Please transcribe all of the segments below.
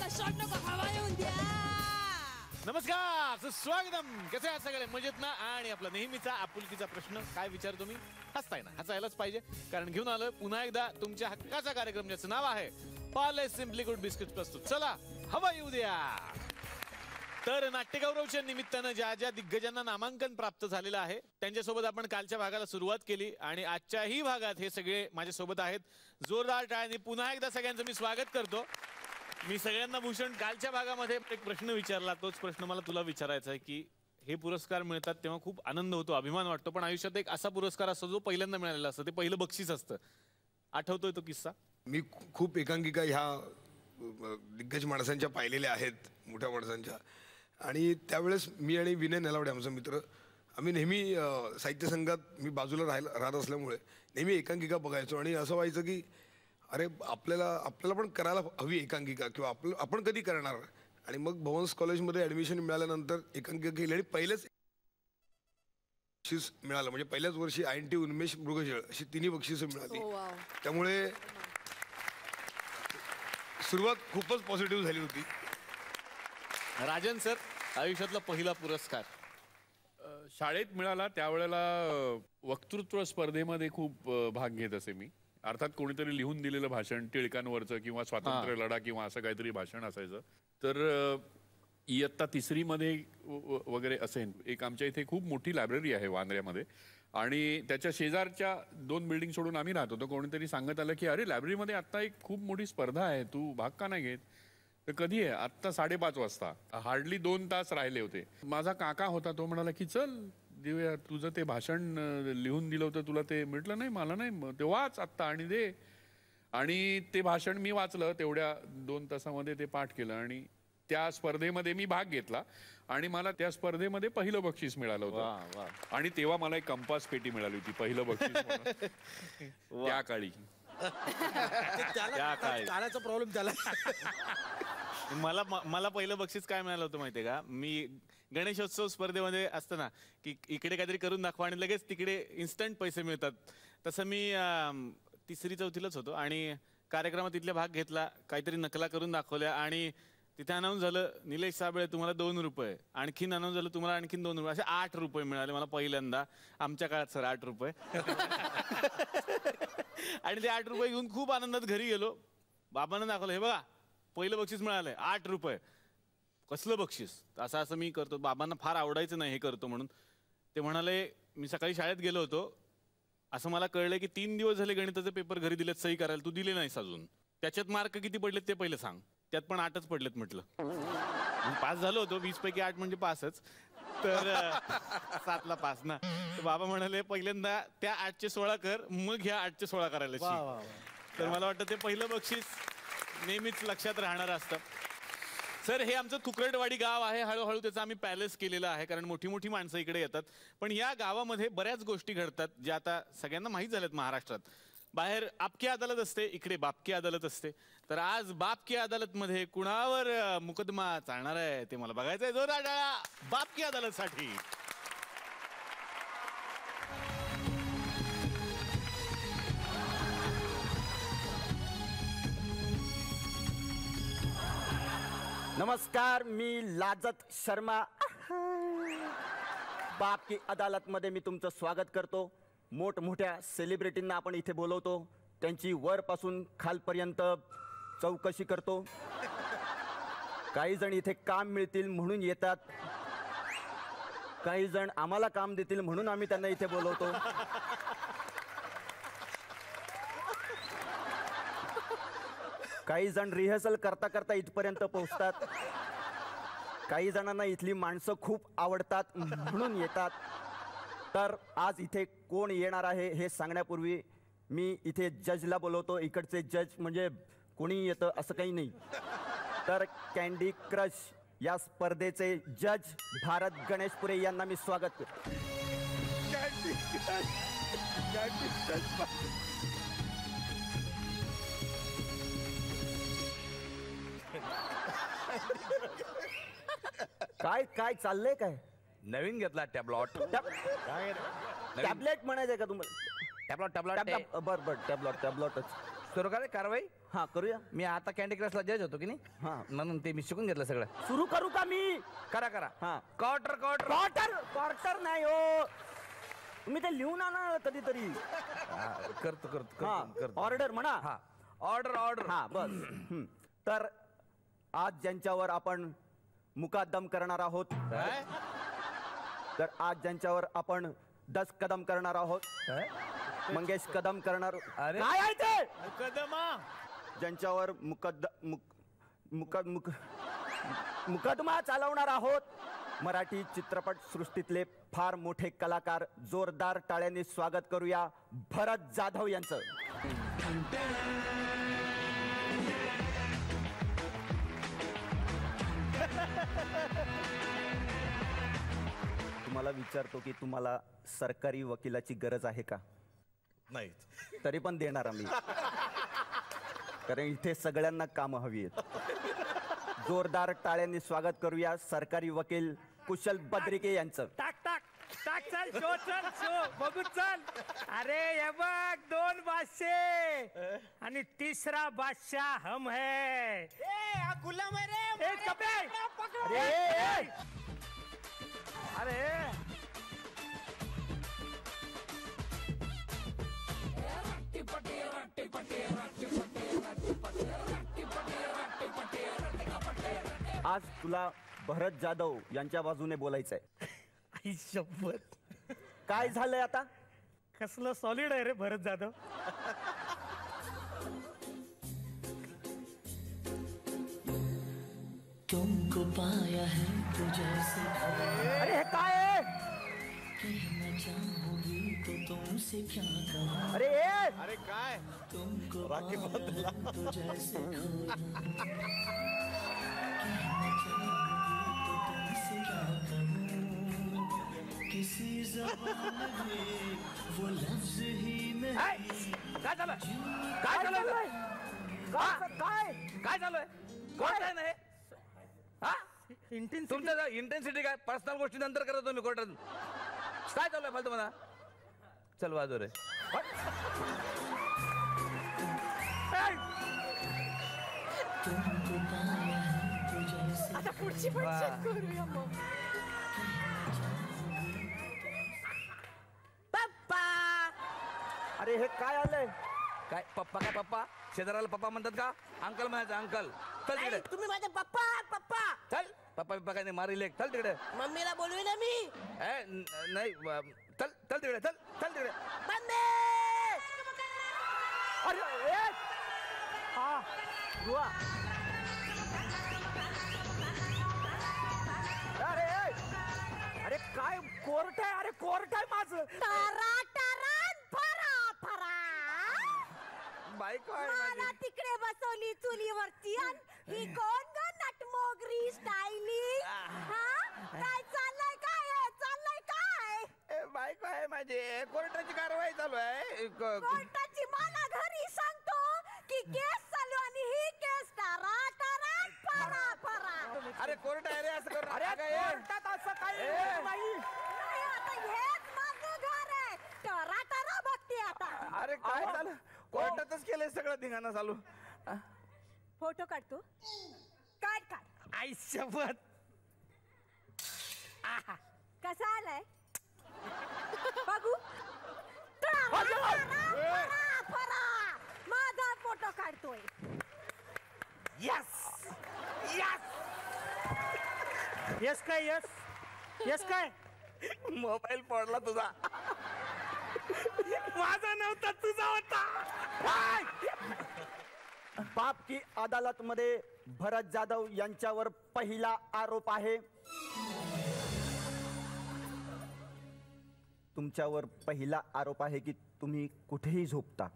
मला शॉट नको, हवा येऊन द्या. नमस्कार, स्वागतम. कसे आहात सगळे? मजेत ना? आणि आपला नेहमीचा आपुलकीचा प्रश्न काय विचारतो मी? हसताय ना? हसायलाच पाहिजे, कारण घेऊन आलोय पुन्हा एकदा तुमच्या हक्काचा कार्यक्रम, ज्याचं नाव आहे पार्ले सिम्पली गुड बिस्किट प्रस्तुत. चला हवा येऊ द्या. तर नाट्यगौरवच्या निमित्तानं ज्या ज्या दिग्गजांना नामांकन प्राप्त झालेलं आहे त्यांच्यासोबत आपण कालच्या भागाला सुरुवात केली आणि आजच्याही भागात हे सगळे माझ्यासोबत आहेत. जोरदार टाळ्यांनी पुन्हा एकदा सगळ्यांचं मी स्वागत करतो. मी सगळ्यांना भूषण कालच्या भागामध्ये एक प्रश्न विचारला, तोच प्रश्न मला तुला विचारायचा आहे की हे पुरस्कार मिळतात तेव्हा खूप आनंद होतो, अभिमान वाटतो, पण आयुष्यात एक असा पुरस्कार असतो जो पहिल्यांदा मिळालेला असतो, ते पहिलं बक्षीस असतं. आठवतोय तो किस्सा? मी खूप एकांकिका ह्या दिग्गज माणसांच्या पाहिलेल्या आहेत, मोठ्या माणसांच्या. आणि त्यावेळेस मी आणि विनय नलावडे आमचा मित्र, आम्ही नेहमी साहित्य संघात मी बाजूला राहत असल्यामुळे नेहमी एकांकिका बघायचो. आणि असं व्हायचं की अरे आपल्याला पण करायला हवी एकांकिका, किंवा आपण कधी करणार. आणि मग भवन्स कॉलेजमध्ये ॲडमिशन मिळाल्यानंतर एकांकिका केली आणि पहिलेच बक्षीस मिळालं. म्हणजे पहिल्याच वर्षी INT उन्मेष मृगजळ अशी 3 बक्षिसं मिळाली. त्यामुळे सुरुवात खूपच पॉझिटिव्ह झाली होती. राजन सर, आयुष्यातला पहिला पुरस्कार? शाळेत मिळाला. त्यावेळेला वक्तृत्व स्पर्धेमध्ये खूप भाग घेत असे मी. अर्थात कोणीतरी लिहून दिलेलं भाषण, टिळकांवरचं किंवा स्वातंत्र्य लढा किंवा असं काहीतरी भाषण असायचं. तर इयत्ता 3री मध्ये वगैरे असेल. एक आमच्या इथे खूप मोठी लायब्ररी आहे वांद्र्यामध्ये, आणि त्याच्या शेजारच्या 2 बिल्डिंग सोडून आम्ही राहत होतो. कोणीतरी सांगत आलं की अरे लायब्ररीमध्ये आत्ता एक खूप मोठी स्पर्धा आहे, तू भाग का नाही घेत? तर कधी आहे? आत्ता 5:30 वाजता. हार्डली 2 तास राहिले होते. माझा काका होता, तो म्हणाला की चल देऊया, तुझं ते भाषण लिहून दिलं होतं तुला, ते म्हटलं नाही मला नाही, ते वाच आत्ता आणि दे. आणि ते भाषण मी वाचलं, तेवढ्या 2 तासामध्ये ते पाठ केलं आणि त्या स्पर्धेमध्ये मी भाग घेतला आणि मला त्या स्पर्धेमध्ये पहिलं बक्षीस मिळालं होतं. आणि तेव्हा मला एक कंपास पेटी मिळाली होती, पहिलं बक्षीस त्या काळी. काळाचा प्रॉब्लेम त्याला. मला पहिलं बक्षीस काय मिळालं होतं माहितीये का? मी गणेशोत्सव स्पर्धेमध्ये असतं ना की इकडे काहीतरी करून दाखवा आणि लगेच तिकडे इन्स्टंट पैसे मिळतात, तसं मी 3री-4थीलाच होतो आणि कार्यक्रमात तिथला भाग घेतला, काहीतरी नकला करून दाखवल्या आणि तिथे अनाऊन्स झालं निलेश साबळे तुम्हाला 2 रुपये, आणखीन अनाऊन्स झालं तुम्हाला आणखीन 2 रुपये, असे 8 रुपये मिळाले मला पहिल्यांदा आमच्या काळात. सर 8 रुपये. आणि ते 8 रुपये घेऊन खूप आनंदात घरी गेलो. बाबांना दाखवलं, हे बघा पहिलं बक्षीस मिळालंय 8 रुपये. कसलं बक्षीस? असं मी करतो. बाबांना फार आवडायचं नाही हे करतो म्हणून. ते म्हणाले, मी सकाळी शाळेत गेलो होतो, असं मला कळलंय की 3 दिवस झाले गणिताचे पेपर घरी दिलेत सही करायला, तू दिले नाहीस अजून. त्याच्यात मार्क किती पडलेत ते पहिलं सांग. त्यात पण 8च पडलेत म्हटलं. पास झालो होतो, 20 पैकी 8 म्हणजे पासच. तर 7ला पास ना. तर बाबा म्हणाले पहिल्यांदा त्या 8चे 16 कर, मग ह्या 8चे 16 करायला शिक. तर मला वाटतं ते पहिलं बक्षीस नेहमीच लक्षात राहणार असतं. सर, हे आमचं तुकरटवाडी गाव आहे. हळूहळू त्याचं आम्ही पॅलेस केलेलं आहे, कारण मोठी मोठी माणसं इकडे येतात. पण या गावामध्ये बऱ्याच गोष्टी घडतात ज्या आता सगळ्यांना माहीत झाल्यात महाराष्ट्रात. बाहेर आपकी अदालत असते, इकडे बापकी अदालत असते. तर आज बापकी अदालतमध्ये कुणावर मुकदमा चालणार आहे ते मला बघायचं आहे. जोरदार टाळ्या बापकी अदालतसाठी. नमस्कार, मी लाजत शर्मा. बापकी अदालतमध्ये मी तुमचं स्वागत करतो. मोठमोठ्या सेलिब्रिटींना आपण इथे बोलवतो, त्यांची वरपासून खालपर्यंत चौकशी करतो. काही जण इथे काम मिळतील म्हणून येतात, काही जण आम्हाला काम देतील म्हणून आम्ही त्यांना इथे बोलवतो. काही जण रिहर्सल करता करता इथपर्यंत पोहोचतात. काही जणांना इथली माणसं खूप आवडतात म्हणून येतात. तर आज इथे कोण येणार आहे हे सांगण्यापूर्वी मी इथे जजला बोलवतो. इकडचे जज म्हणजे कोणी येतं असं काही नाही. तर कँडी क्रश या स्पर्धेचे जज भारत गणेशपुरे यांना मी स्वागत करतो. काय काय चाललंय? काय नवीन घेतला टॅब्लॉट? टॅबलेट म्हणायचंय का तुम्हाला? टॅब्लॉट बर बर, टॅब्लॉटच. सुरू करा कारवाई. हा करूया. मी आता कॅन्डी क्रशला जज होतो की नाही. हा. म्हणून ते मी शिकून घेतलं सगळं. सुरू करू का मी? करा करा. हा. क्वार्टर क्वार्टर क्वार्टर क्वार्टर नाही हो, तुम्ही ते लिहून आणा कधीतरी. करतो करतो हा करतो. ऑर्डर म्हणा. हा ऑर्डर ऑर्डर. हा बस. तर आज ज्यांच्यावर आपण मुकादम करणार आहोत, काय तर आज ज्यांच्यावर आपण 10 कदम करणार आहोत, मंगेश कदम करणार. अरे. काय आहे ते? मुकदमा ज्यांच्यावर मुकदमा चालवणार आहोत, मराठी चित्रपट सृष्टीतले फार मोठे कलाकार. जोरदार टाळ्यांनी स्वागत करूया भरत जाधव यांचं. तुम्हाला विचारतो की तुम्हाला सरकारी वकिलाची गरज आहे का? नाही. तरी पण देणार आम्ही, कारण इथे सगळ्यांना कामं हवी आहेत. जोरदार टाळ्यांनी स्वागत करूया सरकारी वकील कुशल बद्रिके यांचं. टाक टाक टाक चल शो बघू चल. अरे हे बघ 2 बादशे आणि तिसरा बादशाह हम है. गुलाम आहे रे. ए, कपे. अरे आज तुला भरत जाधव यांच्या बाजूने बोलायचंय. आई शपथ, काय झालंय आता? कसलं सॉलिड आहे रे भरत जाधव. तुमको पाया है तो जैसे अरे हे काय आहे? कहना चाहूंगी तो तुमसे क्या कहूं. अरे ए! अरे काय तुमको पाया है तो जैसे खोया. कहना चाहूंगी तो तुमसे क्या कहूं. किसी ज़बान में वो लफ्ज ही नहीं. काय चालू आहे? काय चालू आहे? काय काय चालू आहे? कोर्ट आहे ना हे? हा तुमचं इंटेन्सिटी काय पर्सनल गोष्टी नंतर करत तुम्ही कोर्टात. काय चालू आहे फालतू म्हणा. चल वाजव रे. तुमको पाया है तो जैसे आता पुढची पण check करूया मग. पप्पा. अरे हे काय आलंय? काय पप्पा काय पप्पा? शेजाराला पप्पा म्हणतात का? अंकल म्हणायचं अंकल. चल तिकडे. तुम्ही माझे पप्पा पप्पा. चल पप्पा पप्पा काय नाही मारी लेख. चल तिकडे. मम्मीला बोलवी ना मी. नाही चल चल तिकडे. चल चल तिकडे. मम्मी. अरे ए! हा दुआ. अरे ए! अरे काय कोर्ट आहे? अरे कोर्ट आहे माझं. तारा तारान फरा फरा. बायको आहे मला माझी. तिकडे बसवली चुलीवरती आणि ही कोण ग नटमोगरी स्टायलिंग. हा काय चाललंय काय हे? चाललंय काय? बायको आहे माझी. कोर्टाची कारवाई चालू आहे. कोर्टाची मला घरी सांगतो की केस चालू आणि ही केस तारा तारान फरा फरा. अरे कोर्ट आहे रे असं कर. अरे कोर्टात असं काय नाही. नाही, आता हेच माझं घर आहे. तारा तारा बघते आता. अरे काय झालं? कोर्टातच केलंय सगळं धिंगाणा चालू. फोटो काढतो. काढ काढ. आई शपथ. कसा आलाय बघू. तारा, तारा, फरा. माझा फोटो काढतोय. यस यस यस काय यस यस काय. मोबाईल पडला तुझा. माझा नव्हता तुझा होता. बाप की अदालत मध्ये भरत जाधव यांच्यावर पहिला आरोप आहे. तुमच्यावर पहिला आरोप आहे की तुम्ही कुठेही झोपता.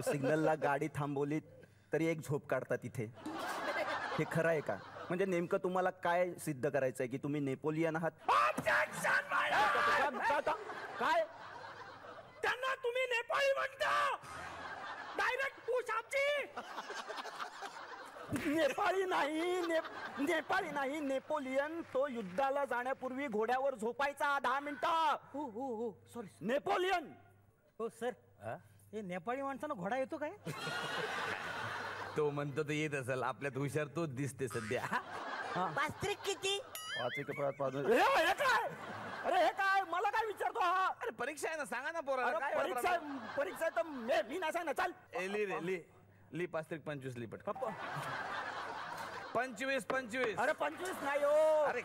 सिग्नलला गाडी थांबवली तरी एक झोप काढता तिथे. हे खरं आहे का? म्हणजे नेमकं तुम्हाला काय सिद्ध करायचंय की तुम्ही नेपोलियन आहात? काय त्यांना तुम्ही नेपाळी म्हणता. डायरेक्ट पुश आमची. नेपाळी नाही नेपाळी नाही नेपोलियन. तो युद्धाला जाण्यापूर्वी घोड्यावर झोपायचा 10 मिनिटं. हो हो हो सॉरी. नेपोलियन. हो सर हे नेपाळी माणसानं घोडा येतो काय? तो म्हणतो तर येत असेल, आपल्यात हुशार तोच दिसते सध्या. पास्त्रिक किती? 5 एक 5. हे काय? अरे हे काय? मला काय विचारतो हा? अरे परीक्षा आहे ना, सांगा ना पोराला. अरे काय परीक्षा तर मी नाही सांग ना. चल ली 5-25 ली पट. 25. अरे 25 नाही हो. अरे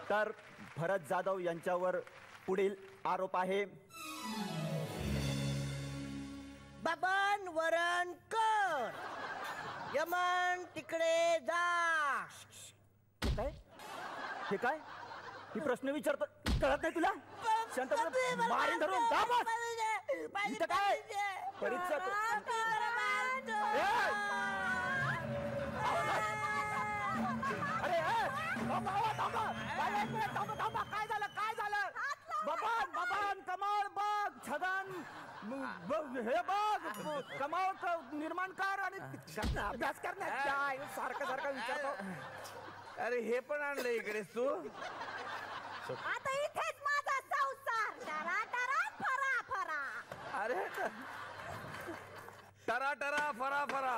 तर भरत जाधव यांच्यावर पुढील आरोप आहे. बबन वरणकर, यमन तिकडे जा. हे काय? ही प्रश्न विचारतो, कळत नाही तुला? शांत मारीन धरून का बस? इथं काय परीक्षा? अरे थांबा. काय झालं? बबन कमाल बघ, छगन हे बघ, कमाल निर्माणकार आणि अभ्यास करण्यात सारखं विचारतो. अरे हे पण आणलं इकडेच तू. आता इथेच माझा संसार टरा फरा. अरे टरा फरा.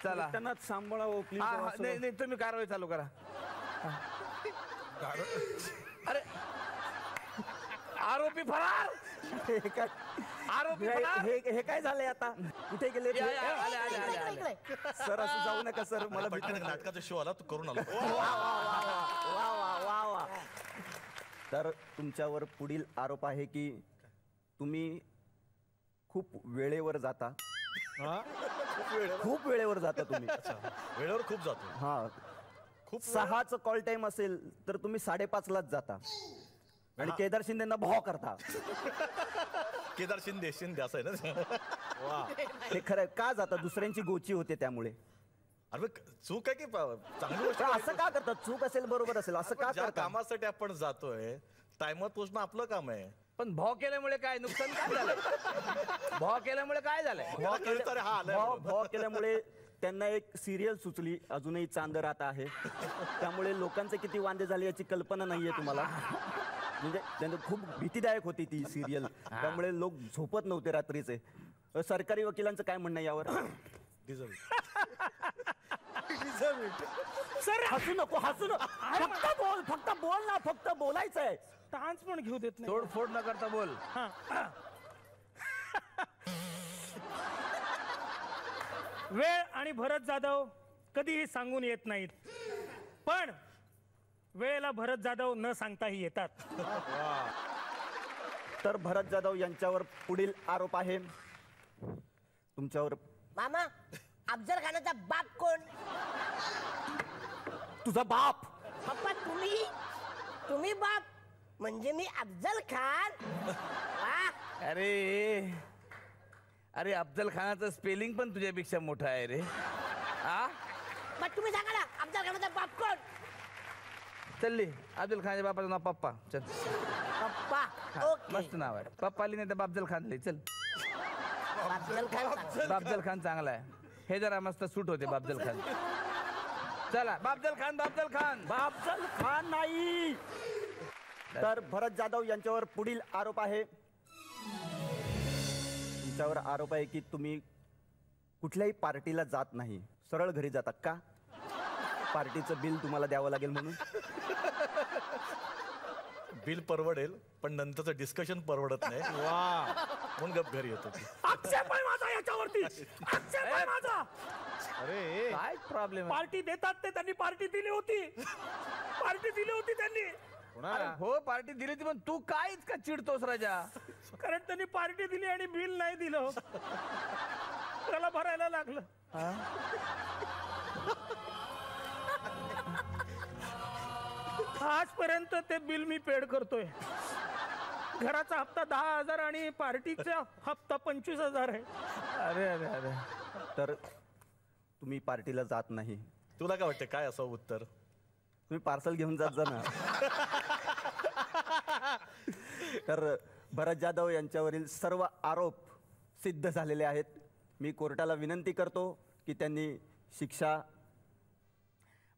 चला त्यांना सांभाळा हो प्लीज. नाही तुम्ही कारवाई चालू करा. अरे आरोपी फरार. आरोपी फरार. हे काय झालंय आता? कुठे गेले? आले. सर असं जाऊ नका सर, मला पटकन नाटकाचा शो आला, तू करून आला. वा. तर तुमच्यावर पुढील आरोप आहे की तुम्ही खूप वेळेवर जाता. खूप वेळेवर जाता तुम्ही. वेळेवर खूप जातो. हा, खूप 6चा कॉल टाइम असेल तर तुम्ही 5:30लाच जाता आणि केदार शिंदेना भाव करता. केदार शिंदे असं आहे ना. हे खरं का जाता? दुसऱ्यांची गोची होते त्यामुळे. अरे चूक आहे की चांगली गोष्ट पण असं का करतात? चूक असेल बरोबर असेल असं का ज्या करता? कामासाठी आपण जातोय टायमात पोचणं आपलं काम आहे. पण भाव केल्यामुळे काय नुकसान काय झालं? भाव केल्यामुळे काय झालंय? भाव केल्यामुळे त्यांना एक सिरियल सुचली, अजूनही चांद राहत आहे. त्यामुळे लोकांचे किती वांदे झाले याची कल्पना नाहीये तुम्हाला. म्हणजे त्यांना खूप भीतीदायक होती ती सिरियल, त्यामुळे लोक झोपत नव्हते रात्रीचे. सरकारी वकिलांचं काय म्हणणं यावर? सर हसू नको. फक्त बोल ना, फक्त बोलायचंय. डान्स पण घेऊ देत नाही. तोडफोड न करता बोल. वेळ आणि भरत जाधव कधीही सांगून येत नाहीत, पण वेळेला भरत जाधव न सांगताही येतात. तर भरत जाधव यांच्यावर पुढील आरोप आहे. तुमच्यावर मामा, अफजल खानाचा बाप कोण? तुझा बाप. पप्पा तुम्ही बाप म्हणजे मी अफजल खान. वाह. अरे अफजल खानाचं स्पेलिंग पण तुझ्यापेक्षा मोठं आहे रे. मग तुम्ही सांगा ना, अफजल खानाचा बाप कोण? चल्ली अफजल खानच्या बापाचं नाव पप्पा. चल पप्पा. ओके. मस्त नाव आहे. पप्पा आली नाही तर बापजल खान लिही. चल अफजल खान. बापजल खान चांगला आहे. हे जरा मस्त सूट होते बापजल खान. चला बापजल खान नाही. तर भरत जाधव यांच्यावर पुढील आरोप आहे. तुमच्यावर आरोप आहे की तुम्ही कुठल्याही पार्टीला जात नाही, सरळ घरी जातात. का? पार्टीचं बिल तुम्हाला द्यावं लागेल म्हणून. बिल परवडेल पण नंतरचं डिस्कशन परवडत नाही. म्हणून गप घरी येतो. आक्षेप आहे माझा याच्यावरती. आक्षेप आहे माझा. अरे काय प्रॉब्लेम? पार्टी देतात ते, त्यांनी पार्टी दिली होती. त्यांनी. हो पार्टी दिली होती, पण तू काय इतका चिडतोस राजा? कारण त्यांनी पार्टी दिली आणि बिल नाही दिलं, त्याला भरायला लागलं. आजपर्यंत ते बिल मी पेड करतोय. घराचा हप्ता 10,000 आणि पार्टीचा हप्ता 25,000 आहे. अरे तर तुम्ही पार्टीला जात नाही. तुला काय वाटतं काय असं उत्तर? तुम्ही पार्सल घेऊन जात जा ना. तर भरत जाधव यांच्यावरील सर्व आरोप सिद्ध झालेले आहेत. मी कोर्टाला विनंती करतो की त्यांनी शिक्षा.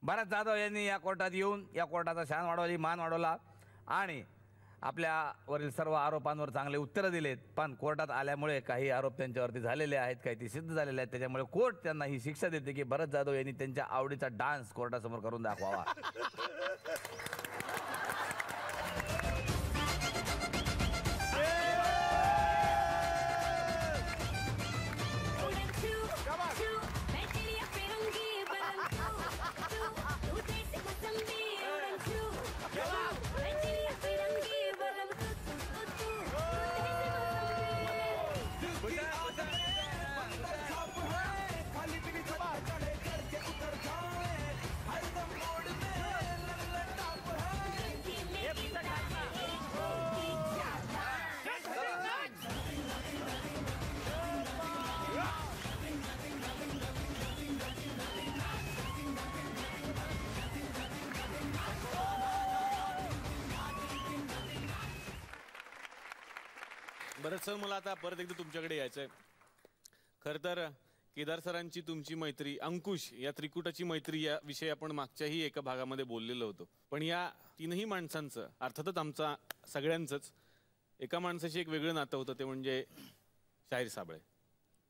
भरत जाधव यांनी या कोर्टात येऊन या कोर्टाचा शान वाढवली, मान वाढवला आणि आपल्यावरील सर्व आरोपांवर चांगले उत्तरं दिलेत, पण कोर्टात आल्यामुळे काही आरोप त्यांच्यावरती झालेले आहेत, काही ते सिद्ध झालेले आहेत. त्याच्यामुळे कोर्ट त्यांना ही शिक्षा देते की भरत जाधव यांनी त्यांच्या आवडीचा डान्स कोर्टासमोर करून दाखवावा. बरं सर, मला आता परत एकदा तुमच्याकडे यायचंय. खरं तर केदार सरांची तुमची मैत्री, अंकुश या त्रिकुटाची मैत्री या विषयी आपण मागच्याही एका भागामध्ये बोललेलो होतो. पण या तीनही माणसांचं, अर्थातच आमचा सगळ्यांचंच, एका माणसाशी एक वेगळं नातं होतं, ते म्हणजे शाहीर साबळे.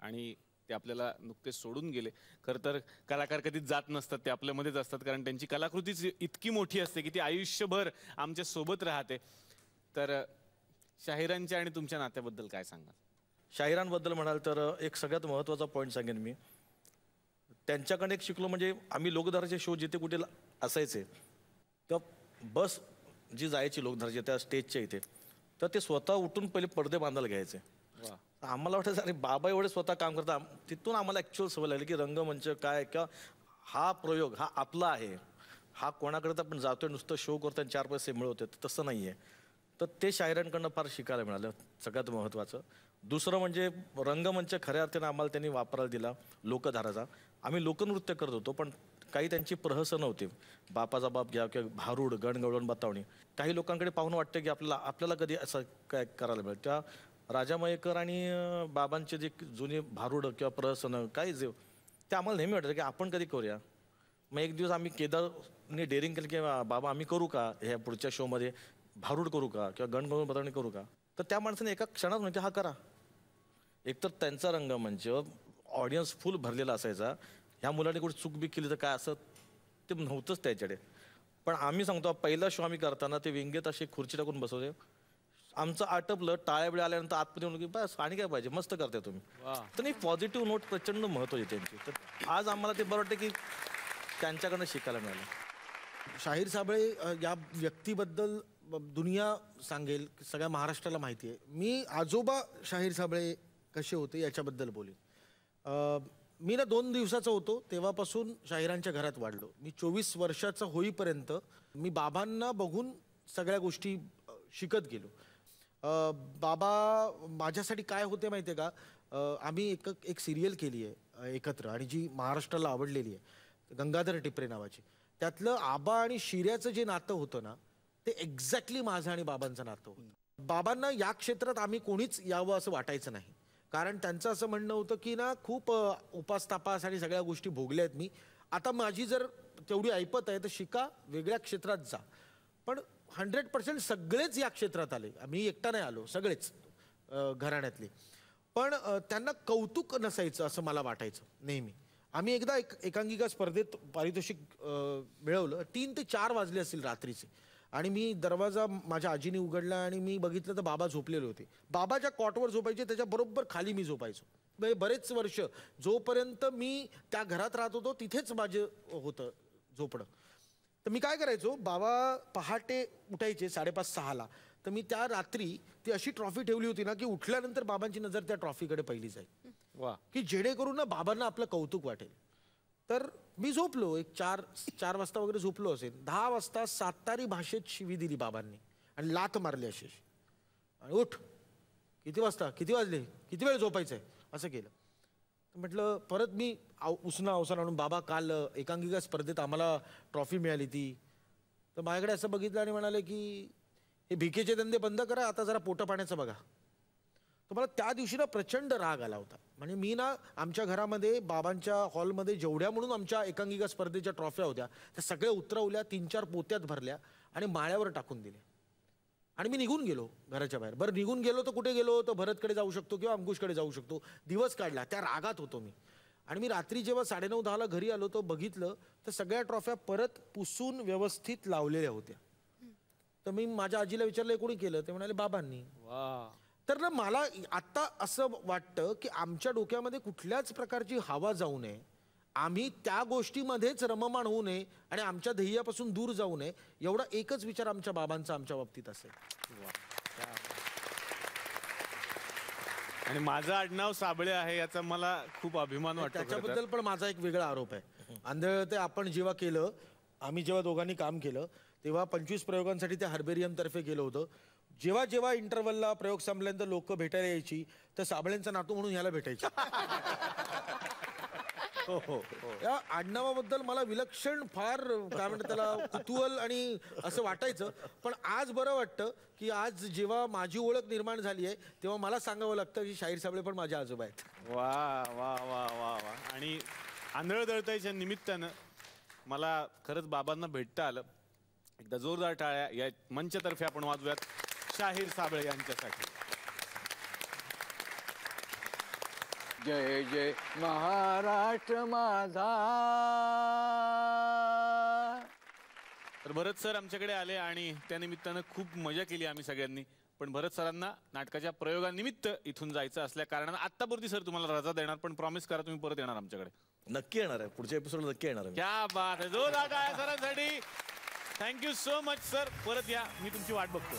आणि ते आपल्याला नुकतेच सोडून गेले. खरं तर कलाकार कधीच जात नसतात, ते आपल्यामध्येच असतात, कारण त्यांची कलाकृतीच इतकी मोठी असते की ती आयुष्यभर आमच्या सोबत राहते. तर शाहिरांच्या आणि तुमच्या नात्याबद्दल काय सांगाल? शाहिरांबद्दल म्हणाल तर एक सगळ्यात महत्त्वाचा पॉईंट सांगेन मी. त्यांच्याकडे एक शिकलो, म्हणजे आम्ही लोकधाराचे शो जिथे कुठे असायचे तेव्हा बस जी जायची लोकधाराची त्या स्टेजच्या इथे, तर ते स्वतः उठून पहिले पडदे बांधायला घ्यायचे. आम्हाला वाटायचं अरे बाबा एवढे स्वतः काम करतात. तिथून आम्हाला ॲक्च्युअल सवय लागली की रंगमंच काय, किंवा हा प्रयोग हा आपला आहे, हा कोणाकडे तर आपण जातोय नुसतं शो करतो आणि 4 पैसे मिळवतोय, तसं नाही आहे. तर ते शाहिरांकडनं फार शिकायला मिळालं, सगळ्यात महत्त्वाचं. दुसरं म्हणजे रंगमंच खऱ्या अर्थानं आम्हाला त्यांनी वापरायला दिला लोकधाराचा. आम्ही लोकनृत्य करत होतो, पण काही त्यांची प्रहसनं होती. बापाचा बाप घ्या किंवा भारूड, गणगवळण बतावणी. काही लोकांकडे पाहून वाटतं की आपल्याला कधी असं काय करायला मिळेल. त्या राजा मयेकर आणि बाबांचे जे जुने भारूड किंवा प्रहसनं काय जे, ते आम्हाला नेहमी वाटतं की आपण कधी करूया. मग एक दिवस आम्ही केदारने डेअरिंग केलं की बाबा आम्ही करू का ह्या पुढच्या शोमध्ये भारूड करू का किंवा गणगवळण बतावणी करू का. तर त्या माणसाने एका क्षणात म्हणजे हा करा. एकतर त्यांचा रंगमंच ऑडियन्स फुल भरलेला असायचा. ह्या मुलाने कुठे चूक बी केली तर काय असं ते नव्हतंच त्याच्याकडे. पण आम्ही सांगतो पहिला शो आम्ही करताना ते विंगेत अशी खुर्ची टाकून बसवले. आमचं आटपलं, टाळ्या बिळ्या आल्यानंतर आतमध्ये येऊन की बस आणि काय पाहिजे, मस्त करताय तुम्ही. तर नाही, पॉझिटिव्ह नोट प्रचंड महत्त्वाची त्यांची. तर आज आम्हाला ते बरं वाटतं की त्यांच्याकडनं शिकायला मिळालं. शाहीर साबळे या व्यक्तीबद्दल दुनिया सांगेल, सगळ्या महाराष्ट्राला माहिती आहे. मी आजोबा शाहीर साबळे कसे होते याच्याबद्दल बोलेन. मी ना 2 दिवसाचा होतो तेव्हापासून शाहिरांच्या घरात वाढलो. मी 24 वर्षाचा होईपर्यंत मी बाबांना बघून सगळ्या गोष्टी शिकत गेलो. बाबा माझ्यासाठी काय होते माहिती आहे का, आम्ही एक सिरियल केली आहे एकत्र आणि जी महाराष्ट्राला आवडलेली आहे, गंगाधर टिपरे नावाची. त्यातलं आबा आणि शिर्याचं जे नातं होतं ना, ते एक्झॅक्टली माझं आणि बाबांचं नातं होतं. बाबांना या क्षेत्रात आम्ही कोणीच यावं असं वाटायचं नाही, कारण त्यांचं असं म्हणणं होतं की ना खूप उपास तापास आणि सगळ्या गोष्टी भोगल्या आहेत मी, आता माझी जर तेवढी ऐपत आहे तर शिका, वेगळ्या क्षेत्रात जा. पण 100% सगळेच या क्षेत्रात आले, आम्ही एकटा नाही आलो, सगळेच घराण्यातले. पण त्यांना कौतुक नसायचं असं मला वाटायचं नेहमी. आम्ही एकदा एकांकिका स्पर्धेत पारितोषिक मिळवलं. 3 ते 4 वाजले असतील रात्रीचे, आणि मी दरवाजा माझ्या आजीने उघडला आणि मी बघितलं तर बाबा झोपलेले होते. बाबाच्या कॉटवर झोपायचे, त्याच्याबरोबर खाली मी झोपायचो. बरेच वर्ष जोपर्यंत मी त्या घरात राहत होतो तिथेच माझं होतं झोपणं. तर मी काय करायचो, बाबा पहाटे उठायचे 5:30-6ला, तर मी त्या रात्री ती अशी ट्रॉफी ठेवली होती ना की उठल्यानंतर बाबांची नजर त्या ट्रॉफीकडे पहिली जाईल, की जेणेकरून ना बाबांना आपलं कौतुक वाटेल. तर मी झोपलो, एक 4 वाजता वगैरे झोपलो असेल. 10 वाजता सातारी भाषेत शिवी दिली बाबांनी आणि लाथ मारली अशी, आणि उठ, किती वाजता, किती वाजले, किती वेळ झोपायचं आहे, असं केलं. म्हटलं परत मी उसना अवसान आणून, बाबा काल एकांकिका स्पर्धेत आम्हाला ट्रॉफी मिळाली ती. तर माझ्याकडे असं बघितलं आणि म्हणाले की हे भिकेचे धंदे बंद करा, आता जरा पोटा पाण्याचं बघा. तर मला त्या दिवशी ना प्रचंड राग आला होता. म्हणजे मी ना आमच्या घरामध्ये बाबांच्या हॉलमध्ये जेवढ्या म्हणून आमच्या एकांकिका स्पर्धेच्या ट्रॉफ्या होत्या त्या सगळ्या उतरवल्या, 3-4 पोत्यात भरल्या आणि माळ्यावर टाकून दिल्या. आणि मी निघून गेलो घराच्या बाहेर. बरं निघून गेलो तर कुठे गेलो, तर भरतकडे जाऊ शकतो किंवा अंकुशकडे जाऊ शकतो. दिवस काढला, त्या रागात होतो मी. आणि मी रात्री जेव्हा 9:30-10ला घरी आलो तर बघितलं तर सगळ्या ट्रॉफ्या परत पुसून व्यवस्थित लावलेल्या होत्या. तर मी माझ्या आजीला विचारलं कोणी केलं, ते म्हणाले बाबांनी. तर ना मला आत्ता असं वाटतं की आमच्या डोक्यामध्ये कुठल्याच प्रकारची हवा जाऊ नये, आम्ही त्या गोष्टीमध्येच रममाण होऊ नये आणि आमच्या ध्येयापासून दूर जाऊ नये, एवढा एकच विचार आमच्या बाबांचा आमच्या बाबतीत असेल. आणि माझं आडनाव साबळे आहे याचा मला खूप अभिमान वाटतो. त्याच्याबद्दल पण माझा एक वेगळा आरोप आहे. आंधळ ते आपण जेव्हा केलं, आम्ही जेव्हा दोघांनी काम केलं तेव्हा 25 प्रयोगांसाठी ते हर्बेरियम तर्फे केलं होतं. जेव्हा जेव्हा इंटरव्हलला प्रयोग संपल्यानंतर लोक भेटायला यायची तर साबळेंचा नातू म्हणून ह्याला भेटायची. या आडनावाबद्दल मला विलक्षण फार काय म्हणतात त्याला कुतूहल आणि असं वाटायचं. पण आज बरं वाटतं की आज जेव्हा माझी ओळख निर्माण झाली आहे तेव्हा मला सांगावं लागतं की शाहीर साबळे पण माझे आजोबा आहेत. वा वा वा वा वा. आणि आंधळ दळताईच्या निमित्तानं मला खरंच बाबांना भेटता आलं. एकदा जोरदार टाळ्या या मंचतर्फे आपण वाजूयात शाहीर साबळे यांच्यासाठी. जय जय महाराष्ट्र माझा. तर भरत सर आमच्याकडे आले आणि त्यानिमित्तानं खूप मजा केली आम्ही सगळ्यांनी. पण भरत सरांना नाटकाच्या प्रयोगानिमित्त इथून जायचं असल्या कारणानं आत्तापुरती सर तुम्हाला रजा देणार, पण प्रॉमिस करा तुम्ही परत येणार आमच्याकडे. नक्की येणार आहे, पुढच्या एपिसोड नक्की येणार आहे. क्या बात आहे. जोरदार टाळ्या सरांसाठी. Thank you so much sir. परत या, मी तुमची वाट बघतो.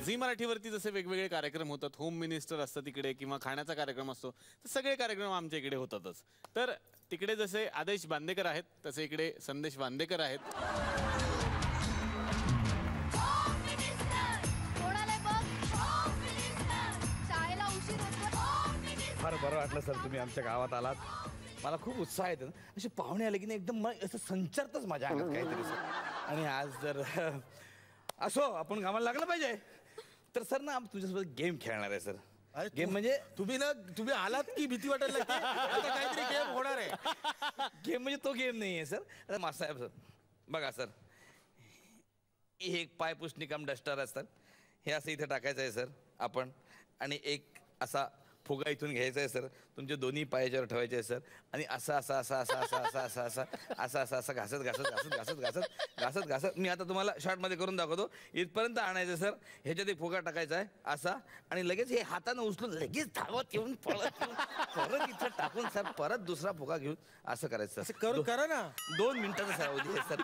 झी मराठीवरती जसे वेगवेगळे कार्यक्रम होतात, होम मिनिस्टर असतं तिकडे किंवा खाण्याचा कार्यक्रम असतो, तर सगळे कार्यक्रम आमच्या इकडे होतातच. तर तिकडे जसे आदेश बांदेकर आहेत तसे इकडे संदेश बांदेकर आहेत. फार बरं वाटलं सर तुम्ही आमच्या गावात आलात. मला खूप उत्साह येतो. असे पाहुणे आले की नाही एकदम असं संचारतच माझ्या अंगात काहीतरी सर. आणि आज जर असो आपण कामाला लागलं पाहिजे तर सर ना तुझ्यासोबत गेम खेळणार आहे सर. गेम म्हणजे तुम्ही आलात की भीती वाटायला लागते? आता काहीतरी गेम होणार आहे. गेम म्हणजे तो गेम नाही आहे सर. मासाहेब सर बघा सर, एक पाय पुसणी काम डस्टर असतात, हे असं इथे टाकायचं आहे सर आपण. आणि एक असा फुगा इथून घ्यायचा आहे सर, तुमचे दोन्ही पायाच्यावर ठेवायचे आहे सर. आणि असं असं असं असं असं असं असं असं असं असं असं घासत घासत घासत घासत घासत घासत घासत मी आता तुम्हाला शॉर्टमध्ये करून दाखवतो. इथपर्यंत आणायचं सर, ह्याच्यात एक फुगा टाकायचा आहे असा, आणि लगेच हे हातानं उचलून लगेच धावत येऊन पळत परत इथं टाकून सर परत दुसरा फुगा घेऊन असं करायचं सर. करून करा ना. 2 मिनिटाचा सर अवधी आहे सर.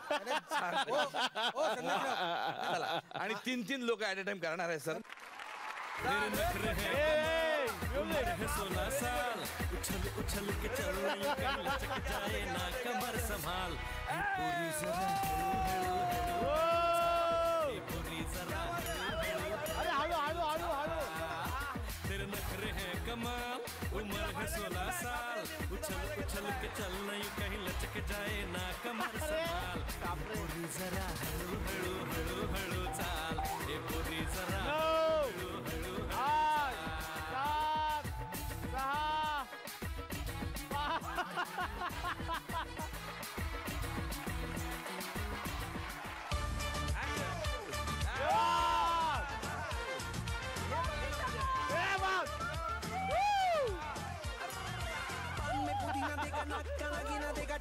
चला. आणि 3 लोक ऍट अ टाइम करणार आहे सर. सोना साल उछल उछल के चल लचक जाए ना कमर संभाल पूरी जरा पूरी जरा अरे हालो हालो हालो हालो तेरे नखरे हैं कमाल उम्र है 16 साल उछल उछल के चल नहीं कहीं लचक जाए ना कमर संभाल पूरी जरा हळू हळू हळू हळू चाल हे पूरी जरा हळू हळू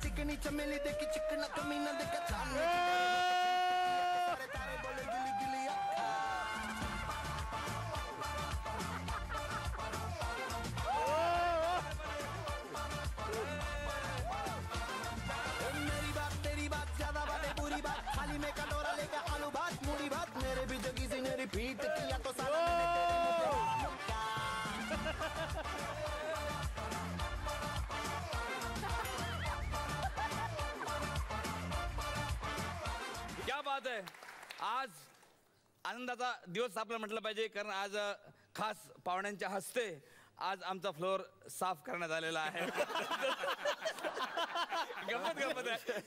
चिकनी चमेली देखी चिकना कमीना देखा सामने सारे तारे बोले गिली गिली मेरी बात तेरी बात ज्यादा बातें बुरी बात थाली में कटोरा लेकर आलू भात मूड़ी भात मेरे भी जो किसी ने रिपीट किया तो सारा क्या बात आहे. आज आनंदाचा दिवस आपल्याला म्हटलं पाहिजे, कारण आज खास पाहुण्यांच्या हस्ते आज आमचा फ्लोअर साफ करण्यात आलेला आहे.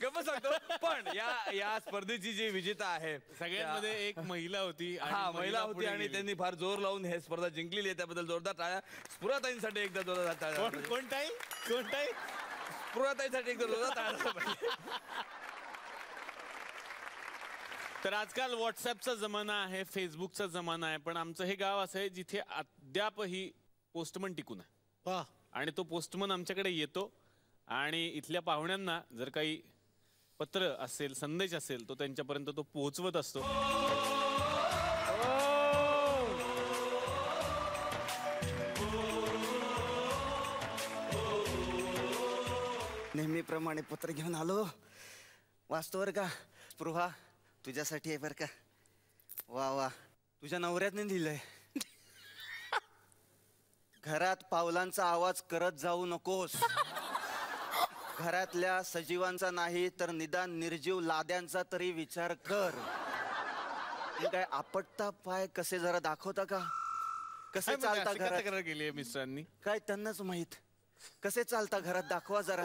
गप्पत सांगतो. पण या स्पर्धेची जी विजेता आहे सगळ्यांमध्ये एक महिला होती. हा महिला होती आणि त्यांनी फार जोर लावून हे स्पर्धा जिंकलेली आहे. त्याबद्दल जोरदार टाळ्या. स्फुराताईंसाठी एकदा जोरदार टाळ्या. कोणताही स्फुराताईंसाठी एकदा जोरदार टाळ्या. तर आजकाल व्हॉट्सअपचा जमाना आहे, फेसबुकचा जमाना आहे, पण आमचं हे गाव असं आहे जिथे अद्यापही पोस्टमन टिकून आहे. आणि तो पोस्टमन आमच्याकडे येतो आणि इथल्या पाहुण्यांना जर काही पत्र असेल, संदेश असेल, तो त्यांच्यापर्यंत तो पोहोचवत असतो. नेहमीप्रमाणे पत्र घेऊन आलो. वाचतो बरं का. स्पृहा तुझ्यासाठी आहे बरं का. वा वा, तुझ्या नवऱ्याने लिहिलंय. घरात पावलांचा आवाज करत जाऊ नकोस. घरातल्या सजीवांचा नाही तर निदान निर्जीव लाद्यांचा तरी विचार कर. काय आपटता पाय कसे जरा दाखवता का? कसे चालता घरात गेली मिस्टरांनी? काय त्यांनाच माहित. कसे चालता घरात दाखवा जरा.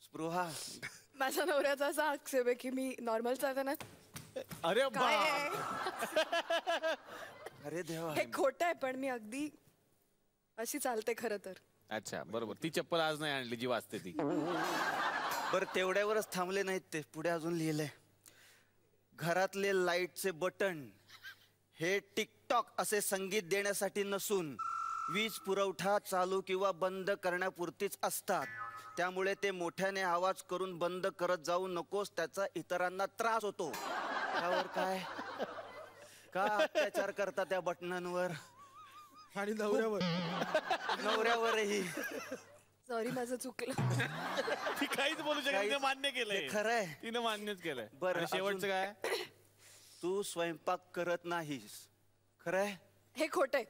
स्पृहा, माझ्या नवऱ्याचा असा आक्षेप आहे की मी नॉर्मल चालताना. अरे अरे देवा, हे खोटं आहे, पण मी अगदी अशी चालते खरं तर. अच्छा, बरोबर. ती चप्पल आज नाही आणली जी वाजते ती. बरं, तेवढ्यावरच थांबले नाहीत ते. पुढे अजून लिहिलंय, घरातले लाईटचे बटन हे टिकटॉक असे संगीत देण्यासाठी नसून वीज पुरवठा चालू किंवा बंद करण्यापुरतीच असतात. त्यामुळे ते मोठ्याने आवाज करून बंद करत जाऊ नकोस, त्याचा इतरांना त्रास होतो. त्यावर काय का अत्याचार करता त्या बटनांवर आणि नवऱ्यावरही. सॉरी, माझं चुकलं. ती काहीच बोलू शकत नाही, मान्य केलंय. खरंय, तिनं मान्यच केलंय. बरं, शेवटचं काय? तू स्वयंपाक करत नाहीस. खरंय? हे खोटं आहे.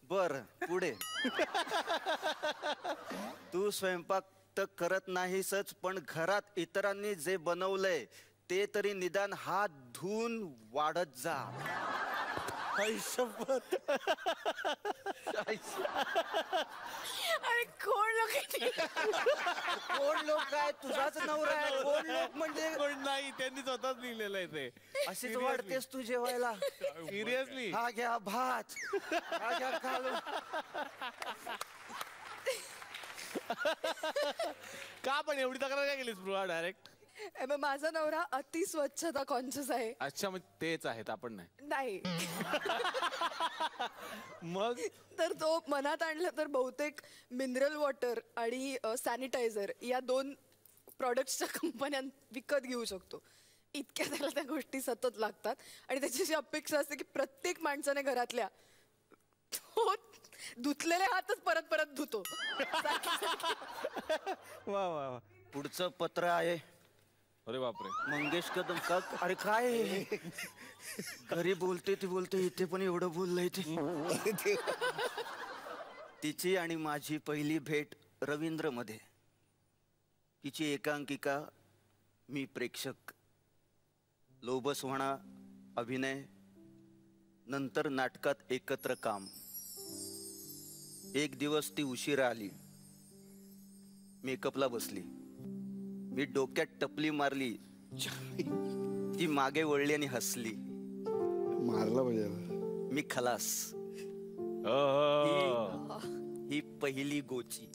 बर, पुढे. तू स्वयंपाक तर करत नाहीसच, पण घरात इतरांनी जे बनवलंय ते तरी निदान हात धुवून वाढत जा. अरे कोण लोक कोण लोक काय? तुझाच नवरा आहे. कोण लोक म्हणजे कोण नाही, त्यांनी स्वतःच लिहिलेलं आहे ते. अशीच वाढतेस तू जेवायला. सिरियसली. हा घ्या भात, हा घ्या कालू. का पण एवढी तक्रार काय केलीस स्पृहा डायरेक्ट? माझा नवरा अति स्वच्छता कॉन्शियस आहे. अच्छा, मग तेच आहेत, आपण नाही. मग तर तो मनात आणलं तर बहुतेक मिनरल वॉटर आणि सॅनिटायझर या 2 प्रॉडक्ट्सच्या कंपन्या विकत घेऊ शकतो. इतक्या त्याला त्या गोष्टी सतत लागतात आणि त्याची अशी अपेक्षा असते की प्रत्येक माणसाने घरातल्या तो धुतलेले हातच परत परत धुतो. वा वा. पुढचं पत्र आहे. अरे बापरे. मंगेश कदम का? अरे काय घरी बोलते ती बोलते, इथे पण एवढं बोललंय ते. तिची आणि माझी पहिली भेट रवींद्रमध्ये. तिची एकांकिका, मी प्रेक्षक. लोभसवाणा अभिनय, नंतर नाटकात एकत्र काम. एक दिवस ती उशिरा आली. मेकअपला बसली. मी डोक्यात टपली मारली. ती मागे वळली आणि हसली. मारला पाहिजे. मी खलास. ही पहिली गोची.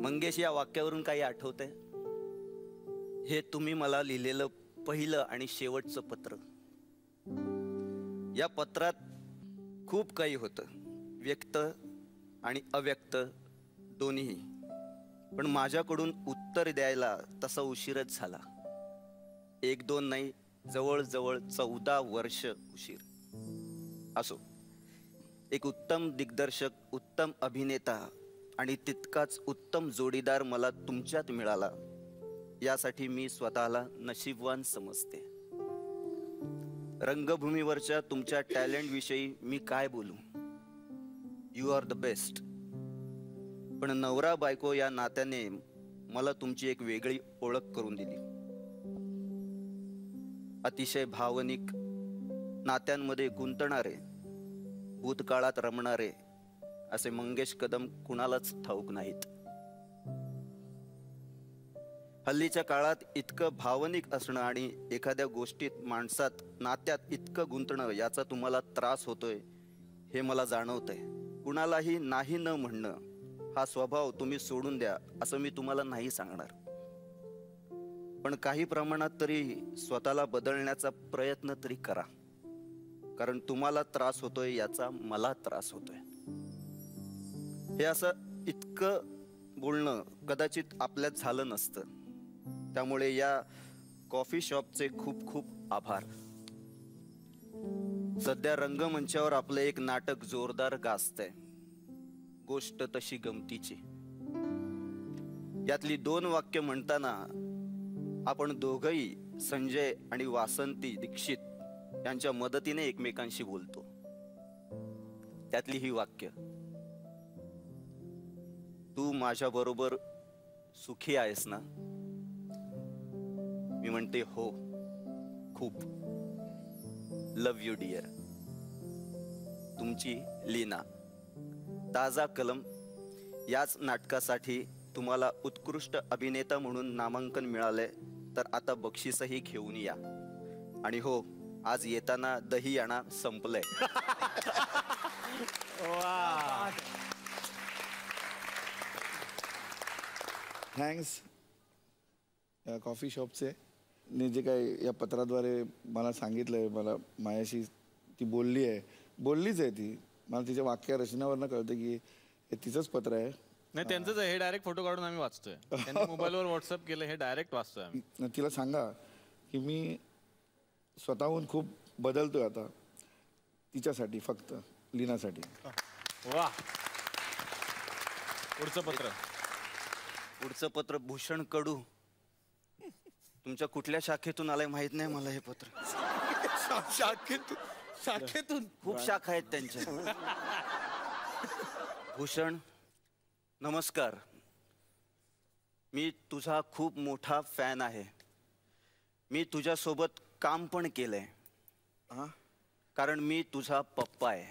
मंगेश, या वाक्यावरून काही आठवतंय? हे तुम्ही मला लिहिलेलं पहिलं आणि शेवटचं पत्र. या पत्रात खूप काही होतं, व्यक्त आणि अव्यक्त दोन्ही. पण माझ्याकडून उत्तर द्यायला तसा उशीरच झाला. 1-2 नाही, जवळजवळ 14 वर्ष उशीर. असो, एक उत्तम दिग्दर्शक, उत्तम अभिनेता आणि तितकाच उत्तम जोडीदार मला तुमच्यात मिळाला, यासाठी मी स्वतःला नशीबवान समजते. रंगभूमीवरच्या तुमच्या टॅलेंट विषयी मी काय बोलू. You are the best. पण नवरा बायको या नात्याने मला तुमची एक वेगळी ओळख करून दिली. अतिशय भावनिक नात्यांमध्ये गुंतणारे, भूतकाळात रमणारे असे मंगेश कदम कुणालाच ठाऊक नाहीत. हल्लीच्या काळात इतकं भावनिक असणं आणि एखाद्या गोष्टीत, माणसात, नात्यात इतकं गुंतणं याचा तुम्हाला त्रास होतोय हे मला जाणवतंय. कुणालाही नाही न म्हणणं हा स्वभाव तुम्ही सोडून द्या असं मी तुम्हाला नाही सांगणार. पण काही प्रमाणात तरी स्वतःला बदलण्याचा प्रयत्न तरी करा, कारण तुम्हाला त्रास होतोय याचा मला त्रास होतोय. हे असं इतकं बोलणं कदाचित आपल्यात झालं नसतं. त्यामुळे या कॉफी शॉपचे खूप खूप आभार. सध्या रंगमंचावर आपलं एक नाटक जोरदार गाजतंय, गोष्ट तशी गमतीची. यातली 2 वाक्य म्हणताना आपण दोघही संजय आणि वासंती दीक्षित यांच्या मदतीने एकमेकांशी बोलतो. त्यातली ही वाक्य, तू माझ्या बरोबर सुखी आहेस ना? मी म्हणते हो, खूप. लव यू डिअर. तुमची लीना. ताजा कलम. याच नाटकासाठी तुम्हाला उत्कृष्ट अभिनेता म्हणून नामांकन मिळाले, तर आता बक्षीसही घेऊन या. आणि हो, आज येताना दही आणा, संपलंय. थँक्स या कॉफी शॉपचे ने जे काही या पत्राद्वारे मला सांगितलंय, मला माझ्याशी ती बोललीच आहे ती. मला तिच्या वाक्य रचनावरनं कळतं की हे तिचंच पत्र आहे. नाही, त्यांचंच आहे. हे डायरेक्ट फोटो काढून आम्ही वाचतोय. त्यांनी मोबाईलवर व्हॉट्सअप केलं, हे डायरेक्ट वाचतोय आम्ही. तिला सांगा की मी स्वतःहून खूप बदलतोय आता, तिच्यासाठी, फक्त लीनासाठी. वा. पुढचं पत्र भूषण कडू. तुमच्या कुठल्या शाखेतून आलंय माहित नाही मला हे पत्र. शाखेतून खूप शाखा आहेत त्यांच्या. भूषण, नमस्कार. मी तुझा खूप मोठा फॅन आहे. मी तुझ्यासोबत काम पण केलंय, कारण मी तुझा पप्पा आहे.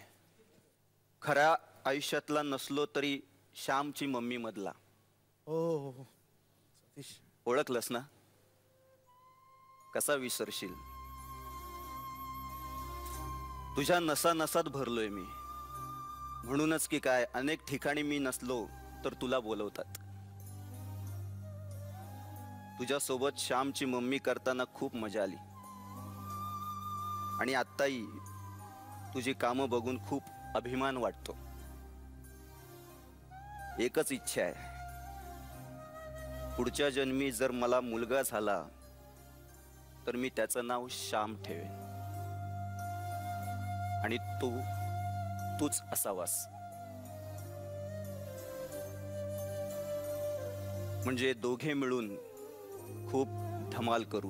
खऱ्या आयुष्यातला नसलो तरी श्यामची मम्मी मधला. हो, ओळखलंस ना? कसा विसरशील? तुझ्या नसा नसात भरलोय मी. म्हणूनच की काय, अनेक ठिकाणी मी नसलो तर तुला बोलवतात. तुझ्यासोबत श्यामची मम्मी करताना खूप मजा आली. आणि आत्ताही तुझी कामं बघून खूप अभिमान वाटतो. एकच इच्छा आहे, पुढच्या जन्मी जर मला मुलगा झाला तर मी त्याचं नाव श्याम ठेवेन, आणि तूच असावास. म्हणजे दोघे मिळून खूप धमाल करू.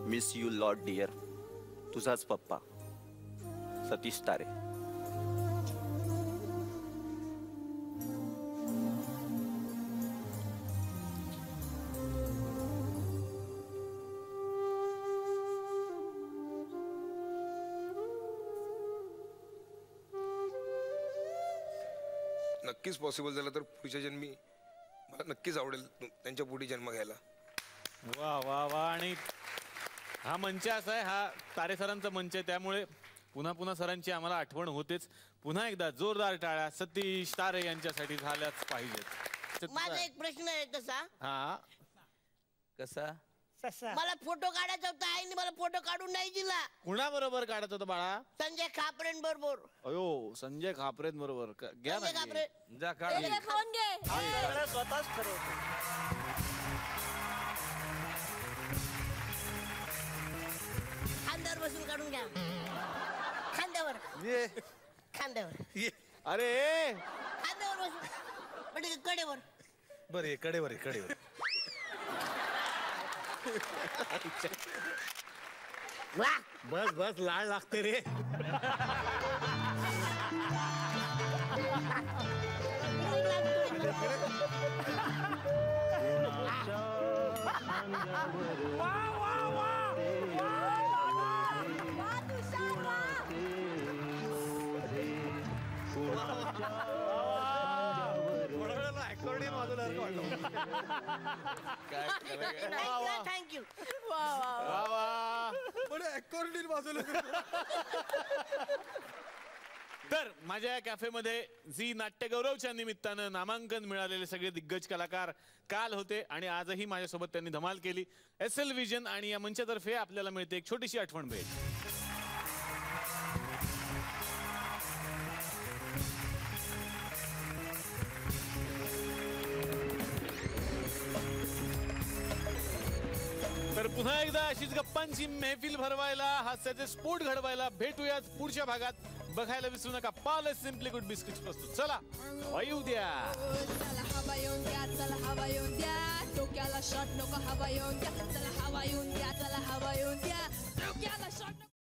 Miss you lot dear. तुझाच पप्पा, सतीश तारे. नक्कीच पॉसिबल झालं तर पुढच्या जन्मी मला नक्कीच आवडेल त्यांच्या पुढे जन्म घ्यायला. वा वा वा. आणि हा मंच असा आहे, हा तारे सरांचा मंच आहे, त्यामुळे पुन्हा पुन्हा सरांची आम्हाला आठवण होतेच. पुन्हा एकदा जोरदार टाळ्या सतीश तारे यांच्यासाठी झाल्याच पाहिजेत. माझा एक प्रश्न आहे तसा. हा, कसा? मला फोटो काढायचा होता, आईने मला फोटो काढून नाही दिला. कुणा बरोबर काढत होतं बाळा? संजय खापरेन बरोबर. अयो, संजय खापरेन बरोबर. घ्या ना. जा काढ. फोन घे. स्वतःच ठरवतो. खांद्यावर बसून काढून घ्या. खांद्यावर. अरे, खांद्यावर बसून. म्हणजे कडेवर. बरे, कडेवर. बस लाळ लागते रे. थँक्यू. तर माझ्या या कॅफेमध्ये झी नाट्यगौरवच्या निमित्तानं नामांकन मिळालेले सगळे दिग्गज कलाकार काल होते आणि आजही माझ्यासोबत त्यांनी धमाल केली. SL विजन आणि या मंचातर्फे आपल्याला मिळते एक छोटीशी आठवण भेट. तर पुन्हा एकदा अशीच गप्पांची महफिल भरवायला, हास्याचे स्फोट घडवायला भेटूयाच पुढच्या भागात. बघायला विसरू नका पार्लेस सिम्पली गुड बिस्किट्स प्रस्तुत. चला येऊ द्या. चला हवा येऊन द्या, चला हवा येऊन द्या, डोक्याला शॉट नको हवा येऊन द्या, चला हवा येऊन द्या, चला हवा येऊन द्या, डोक्याला शॉट